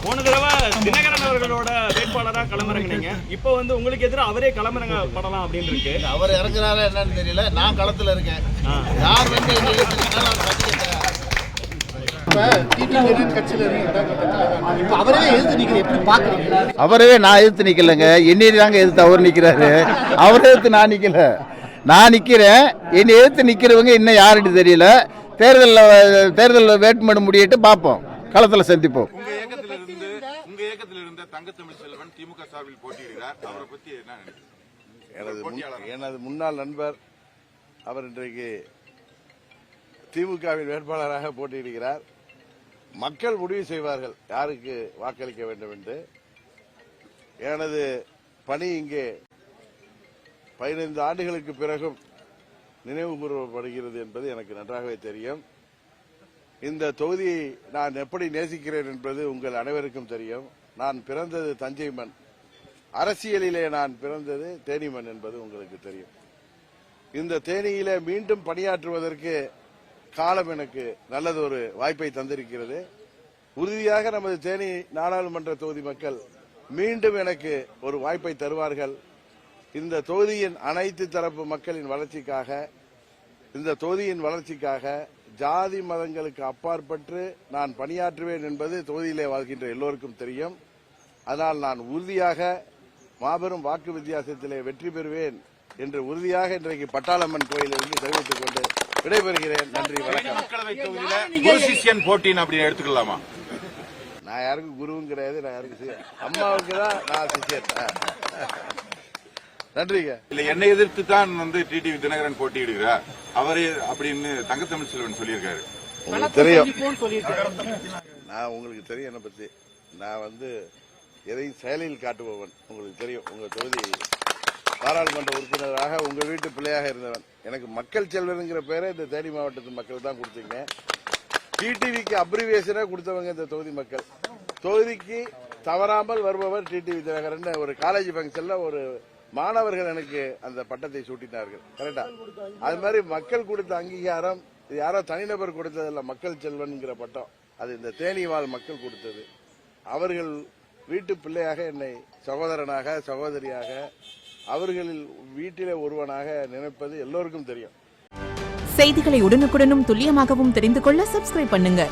போன தடவை தினகரன் அவர்களோட வேட்பாளரா களமிறங்கினீங்க. இப்போ வந்து உங்களுக்கு எதிராக அவரே களமிறங்க படலாம் அப்படின்னு இருக்கு. அவர் இறங்குறாரா என்னன்னு தெரியல. நான் களத்துல இருக்கேன். யார் வந்து அவரவே நான் எதிர்த்து நிக்கலங்க. என்னைய தாங்க எதிர்த்து அவர் நிக்கிறாரு. அவரை எதிர்த்து நான் நிக்கல. நான் நிக்கிறேன். என்னை எதிர்த்து நிக்கிறவங்க இன்னும் யாருன்னு தெரியல. தேர்தல் வேட்புமனு முடியிட்டு பார்ப்போம். களத்துல சந்திப்போம். உங்க இயக்கத்தில் இருந்த தங்கத்தமிழ் செல்வன் திமுக சார்பில் போட்டியிடுகிறார். அவரை பத்தி என்ன நினைக்கிறீங்க? எனது முன்னாள் நண்பர் அவர் இன்றைக்கு திமுகவின் வேட்பாளராக போட்டியிடுகிறார். மக்கள் முடிவு செய்வார்கள் யாருக்கு வாக்களிக்க வேண்டும் என்று. எனது பணி இங்கே 15 ஆண்டுகளுக்கு பிறகும் நினைவு கூறப்படுகிறது என்பது எனக்கு நன்றாகவே தெரியும். இந்த தொகுதியை நான் எப்படி நேசிக்கிறேன் என்பது உங்கள் அனைவருக்கும் தெரியும். நான் பிறந்தது தஞ்சை மண். அரசியலிலே நான் பிறந்தது தேனி மண் என்பது உங்களுக்கு தெரியும். இந்த தேனியிலே மீண்டும் பணியாற்றுவதற்கு காலம் எனக்கு நல்லதொரு வாய்ப்பை தந்திருக்கிறது. உறுதியாக நமது தேனி நாடாளுமன்ற தொகுதி மக்கள் மீண்டும் எனக்கு ஒரு வாய்ப்பை தருவார்கள். இந்த தொகுதியின் அனைத்து தரப்பு மக்களின் வளர்ச்சிக்காக, இந்த தொகுதியின் வளர்ச்சிக்காக ஜாதி மதங்களுக்கு அப்பாற்பட்டு நான் பணியாற்றுவேன் என்பது தொகுதியிலே வாழ்கின்ற எல்லோருக்கும் தெரியும். அதனால் நான் உறுதியாக மாபெரும் வாக்கு வித்தியாசத்திலே வெற்றி பெறுவேன் என்று உறுதியாக இன்றைக்கு பட்டாளம்மன் கோயிலிருந்து தெரிவித்துக் கொண்டு விடைபெறுகிறேன். நன்றி, வணக்கம். மக்களவை தொகுதியில் போட்டின்னு அப்படி எடுத்துக்கலாமா? நான் யாருக்கும் குருவும் கிடையாது. நான் யாருக்கு அம்மாவுக்கு தான் நான் சிஷியன். நன்றிங்க. இல்ல, என்னை எதிர்த்து தான் வந்து டிடிவி தினகரன் போட்டியிடுகிறார் அவரே அப்படின்னு தங்கத்தமிழ் செல்வன் சொல்லியிருக்காரு. உங்களுக்கு தெரியும். நான் உங்களுக்கு தெரியும் என்னை பத்தி. நான் வந்து எதையும் செயலில் காட்டுபவன். உங்களுக்கு தெரியும். உங்க தொகுதி பாராளுமன்ற உறுப்பினராக உங்க வீட்டு பிள்ளையாக இருந்தவன். எனக்கு மக்கள் செல்வனுங்கிற பேரை இந்த தேனி மாவட்டத்து மக்கள் தான் கொடுத்தீங்க. டிடிவிக்கு அப்ரிவியேஷனே கொடுத்தவங்க இந்த தொகுதி மக்கள். தொகுதிக்கு தவறாமல் வருபவர் டிடிவி தினகரன். ஒரு காலேஜ் பங்கன்ல ஒரு மாணவர்கள் எனக்கு அந்த பட்டத்தை சூட்டினார்கள். கரெக்டா? அது மாதிரி மக்கள் கொடுத்த அங்கீகாரம் இது யாரோ தனிநபர் கொடுத்ததில்ல. மக்கள் செல்வன்கிற பட்டம் அது இந்த தேனி வாழ் மக்கள் கொடுத்தது. அவர்கள் வீட்டு பிள்ளையாக என்னை சகோதரனாக சகோதரியாக அவர்களில் வீட்டிலே ஒருவனாக நினைப்பது எல்லோருக்கும் தெரியும். செய்திகளை உடனுக்குடனும் துல்லியமாகவும் தெரிந்து கொள்ள சப்ஸ்கிரைப் பண்ணுங்க.